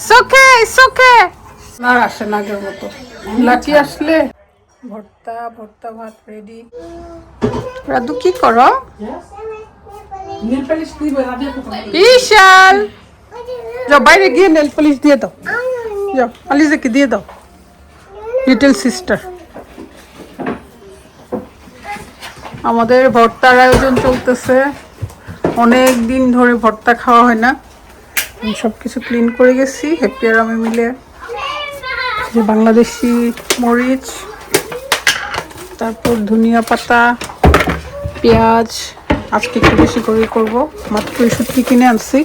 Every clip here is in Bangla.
সোকে সোকে না আসে না আগের মতো লাকি আসলে ভর্তা ভর্তা ভাত রেডি। রাধু কি করো? বিশাল যাও বাইরে গিয়ে নেল পলিশ দিয়ে দাও, যাও আলিজাকে দিয়ে দাও, লিটল সিস্টার। আমাদের ভর্তার আয়োজন চলতেছে, অনেক দিন ধরে ভর্তা খাওয়া হয় না। সব কিছু ক্লিন করে গেছি হ্যাপি আর আমি মিলে। যে বাংলাদেশি মরিচ, তারপর ধনিয়া পাতা, পেঁয়াজ, আজকে একটু বেশি করে করবো, মাত্র শুটকি কিনে আনছি।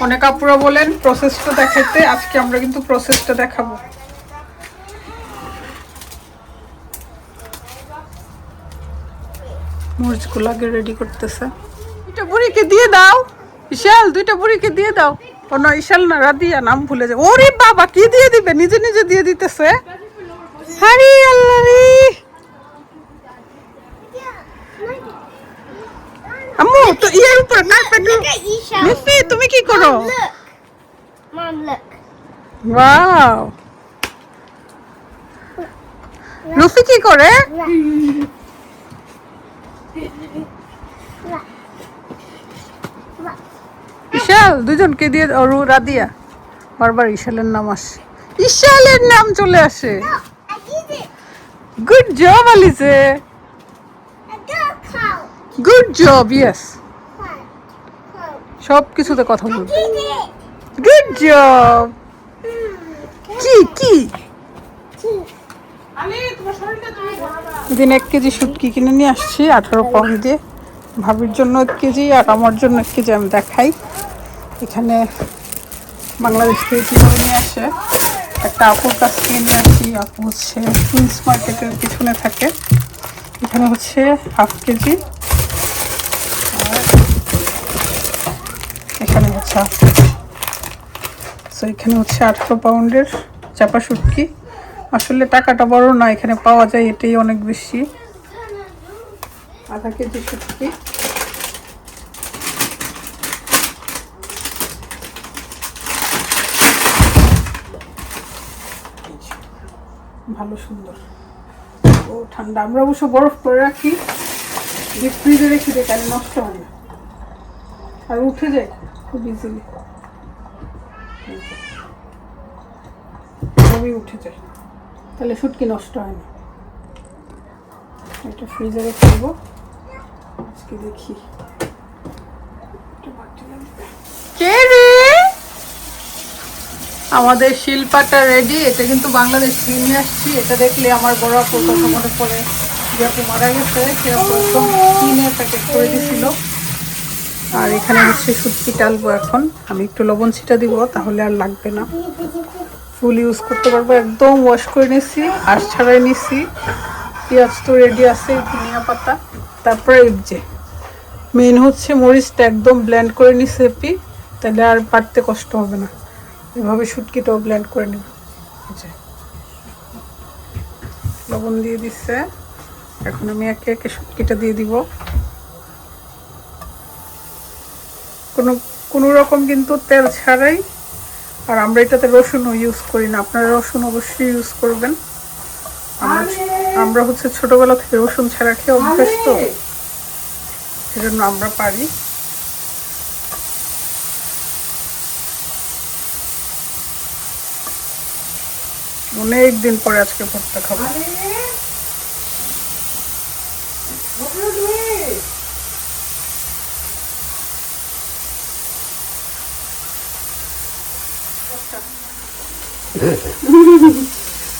অনেক আপুরা বলেন প্রসেসটা দেখাতে, আজকে আমরা কিন্তু প্রসেসটা দেখাবো। মরিচগুলো আগে রেডি করতেছে। দুইটা বুড়িকে দিয়ে দাও ইশাল, দুইটা বুড়িকে দিয়ে দাও। ও না ইশাল না, রাদিয়া, নাম ভুলে যাবে। ওরে বাবা কি দিয়ে দিবে, নিজে নিজে দিয়ে দিতেছে। হারি আল্লাহ রে, আম্মু তো এর উপর কার্পেট। মিফি তুমি কি করো? Mom, look. ওয়াও, রুফি কি করে? ইশাল দুজনকে দিয়ে, অরু রাদিয়া, বারবার ইশালের নাম আসে, ইশালের নাম চলে আসে। I did it. Good job আলিজে, I got a cow. Good job, yes. Cow. সব কিছুতে কথা বলবে। Did it. Good job. কি কি দিন 1 কেজি শুটকি কিনে নিয়ে আসছি 18 পাউন্ড দিয়ে, ভাবির জন্য 1 কেজি আর আমার জন্য 1 কেজি। আমি দেখাই এখানে বাংলাদেশ থেকে কিনে নিয়ে আসে, একটা আপুর কাছ থেকে নিয়ে আসি। আপু হচ্ছে কুইন্স মার্কেটের পিছনে থাকে। এখানে হচ্ছে 1/2 কেজি আর এখানে হচ্ছে 1/2 কেজি। সো এখানে হচ্ছে 18 পাউন্ডের চাপা শুটকি। আসলে টাকাটা বড় না, এখানে পাওয়া যায় এটাই অনেক বেশি। 1/2 কেজি শুটকি। ভালো সুন্দর ও ঠান্ডা। আমরা অবশ্য বরফ করে রাখি, ডিপ ফ্রিজে রেখে দিই, তাহলে নষ্ট হয় না আর উঠে যায় খুব ইজিলি। সবই উঠে যায়, তাহলে শুটকি নষ্ট হয় না। এটা ফ্রিজে রেখে দেবো। আজকে দেখি কে রে, আমাদের শিল্পাটা রেডি। এটা কিন্তু বাংলাদেশ থেকে নিয়ে আসছি। এটা দেখলে আমার বড় আপুর কথা মনে পড়ে, যে আপু মারা গেছে, সে আপু একদম কিনে প্যাকেট করে দিছিল। আর এখানে হচ্ছে শুটকি টালবো এখন। আমি একটু লবণ ছিটা দিব, তাহলে আর লাগবে না, ফুল ইউজ করতে পারবো। একদম ওয়াশ করে নিছি, আঁশ ছাড়াই নিছি। পেঁয়াজ তো রেডি আছে, ধনিয়া পাতা, তারপরে এই যে মেন হচ্ছে মরিচটা একদম ব্লেন্ড করে নিছি হেপি, তাহলে আর বাটতে কষ্ট হবে না। এভাবে শুটকিটাও ব্লেন্ড করে নিব। লবণ দিয়ে দিচ্ছে, এখন আমি একে একে শুটকিটা দিয়ে দিব। কোনো রকম কিন্তু তেল ছাড়াই। আর আমরা এটাতে রসুনও ইউজ করি না, আপনারা রসুন অবশ্যই ইউজ করবেন। আমরা হচ্ছে ছোটবেলা থেকে রসুন ছাড়া খেয়ে অভ্যাস, তো সেজন্য আমরা পারি। অনেক দিন পরে আজকে ভর্তা খাবো।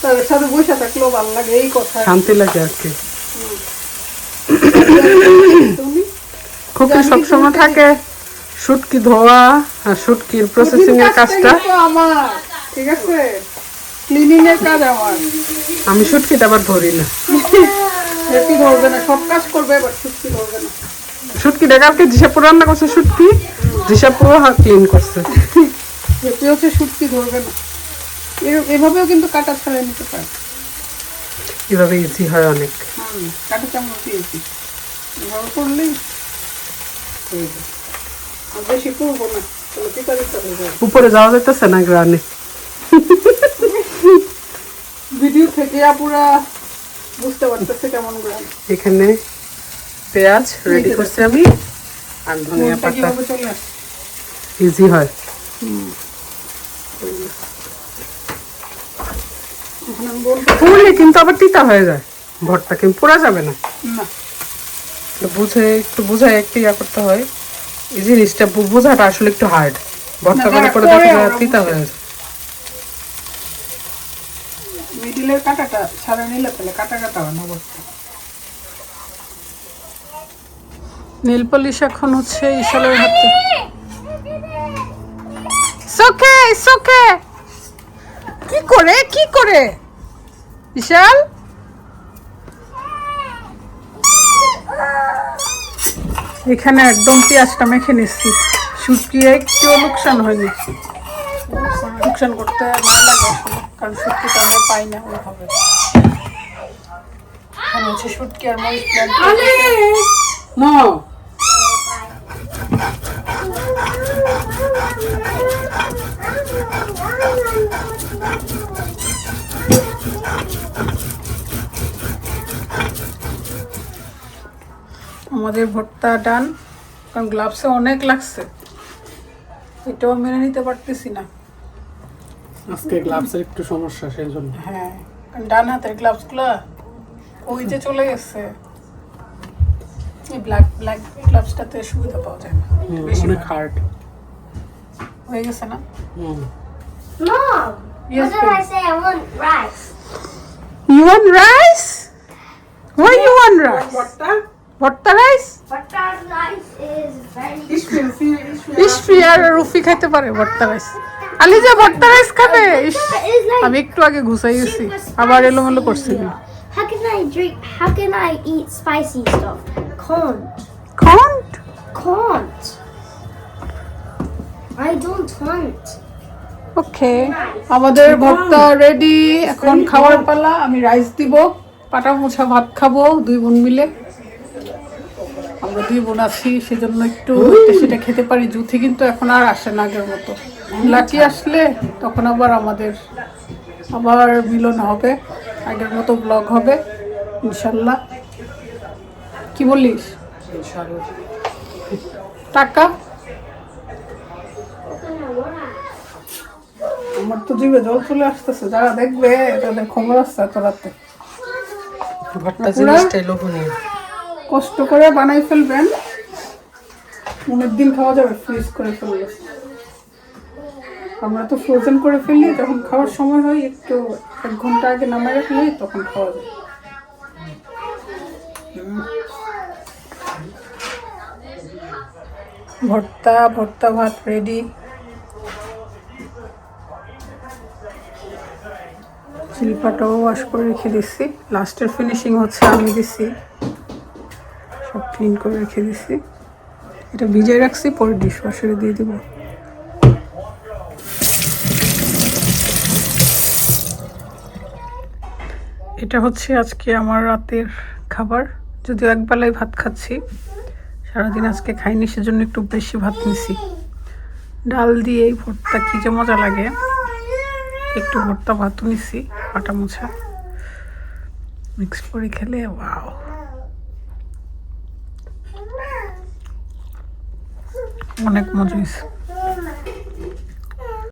তাদের সাথে বসে থাকলেও ভালো লাগে, এই কথা শান্তি লাগে আর কি। খুবই সবসময় থাকে শুটকি ধোয়া আর শুটকির প্রসেসিং এর কাজটা আমার, ঠিক আছে, ক্লিনিং এর কাজ আমার। আমি শুটকিটা আবার ধরি না। হেপি ধরবে না, সব কাজ করবে, এবার শুটকি ধরবে না। শুটকিটা কালকে দিশাপুর রান্না করছে, শুটকি দিশাপুর ক্লিন করছে। হেপি হচ্ছে শুটকি ধরবে না। এভাবেও কিন্তু কাটা ছাড়াই নিতে পারে, এভাবে ইজি হয় অনেক। কাটা চামচ দিয়েছি, এভাবে করলেই এই যে, আর বেশি করবো না, তাহলে পিতা পিতা হয়ে যাবে। উপরে যাওয়া যাইতেছে না গ্রানে। ভিডিও থেকে আপুরা বুঝতে পারতেছে কেমন গ্রাম। এখানে পেঁয়াজ রেডি করছি আমি, আর ধনিয়া মনটা পাতা কিভাবে চলে আসে। ইজি হয়। এখন আমি বলবো পুরলে কিন্তু আবার তিতা হয়ে যায়, ভর্তা কিন্তু পোড়া যাবে না। না, তো একটু বুঝে একটু ইয়া করতে হয়। এই জিনিসটা বোঝাটা আসলে একটু হার্ড। ভর্তা না, করে যারা পরে করে দেখা যায় ওরা তিতা বুঝে। হয়ে যায়। মিডিলের কাটাটা ছাড়া নিলে তাহলে কাটা কাটা হয় না বলতে। নীল পলিশ এখন হচ্ছে ইশালের হাতে। সোকে সোকে, কি করে ইশাল? এখানে একদম পেঁয়াজটা মেখে নিচ্ছি, শুকিয়ে একটু লোকসান হয়নি। লোকসান করতে ভালো লাগে আসলে, কারণ শুটকিটা আমরা পাই না ওইভাবে। এখানে হচ্ছে শুটকি আর মরিচ প্ল্যান্ট। নো আমাদের ভর্তা ডান, কারণ গ্লাভসে অনেক লাগছে, এটাও মেনে নিতে পারতেছি না। আজকে গ্লাভসের একটু সমস্যা, সেই জন্য। হ্যাঁ, কারণ ডান হাতের গ্লাভসগুলো ওই যে চলে গেছে, এই ব্ল্যাক গ্লাভসটাতে সুবিধা পাওয়া যায় না, বেশি অনেক হার্ড। হয়ে গেছে না। Mom, Yes, what did I babe. say? I want rice. You want rice? Why you want rice? ভর্তা ভর্তা rice? But that rice is very Isfi আর রুফি খাইতে পারে ভর্তা রাইস। আলিজা ভর্তা রাইস খাবে? ইস, It's like আমি একটু আগে ঘুষাই গেছি, আবার এলোমেলো করছি। How can I drink? How can I eat spicy stuff? Can't. Can't? Can't. I don't want. ওকে, আমাদের ভর্তা রেডি, এখন খাওয়ার পালা। আমি রাইস দিব, পাটা মোছা ভাত খাবো দুই বোন মিলে। আমরা দুই বোন আছি, সেজন্য একটু সেটা খেতে পারি। জুথি কিন্তু এখন আর আসে না আগের মতো। লাকি আসলে তখন আবার আমাদের আবার মিলন হবে, আগের মতো ব্লগ হবে ইনশাল্লাহ। কি বলিস? টাকা আমার তো জিভে জল চলে আসতেছে, যারা দেখবে তাদের খবর আসছে এত রাতে। ভর্তা জিনিসটাই লোভনীয়। কষ্ট করে বানাই ফেলবেন, অনেক দিন খাওয়া যাবে ফ্রিজ করে ফেললে। আমরা তো ফ্রোজেন করে ফেলি, যখন খাওয়ার সময় হয় একটু 1 ঘন্টা আগে নামাই রাখলে তখন খাওয়া যায়। ভর্তা ভাত রেডি। শিল্পাটাও ওয়াশ করে রেখে দিচ্ছি, লাস্টের ফিনিশিং হচ্ছে আমি দিচ্ছি, সব ক্লিন করে রেখে দিচ্ছি। এটা ভিজিয়ে রাখছি, পরে ডিশ ওয়াশারে দিয়ে দেবো। এটা হচ্ছে আজকে আমার রাতের খাবার, যদিও একবেলায় ভাত খাচ্ছি, সারাদিন আজকে খাইনি, সেজন্য একটু বেশি ভাত নিছি। ডাল দিয়ে এই ভর্তা কি যে মজা লাগে। একটু ভর্তা ভাতও নিছি, পাটা মোছা মিক্স করে খেলে ওয়াও, অনেক মজা হয়েছে।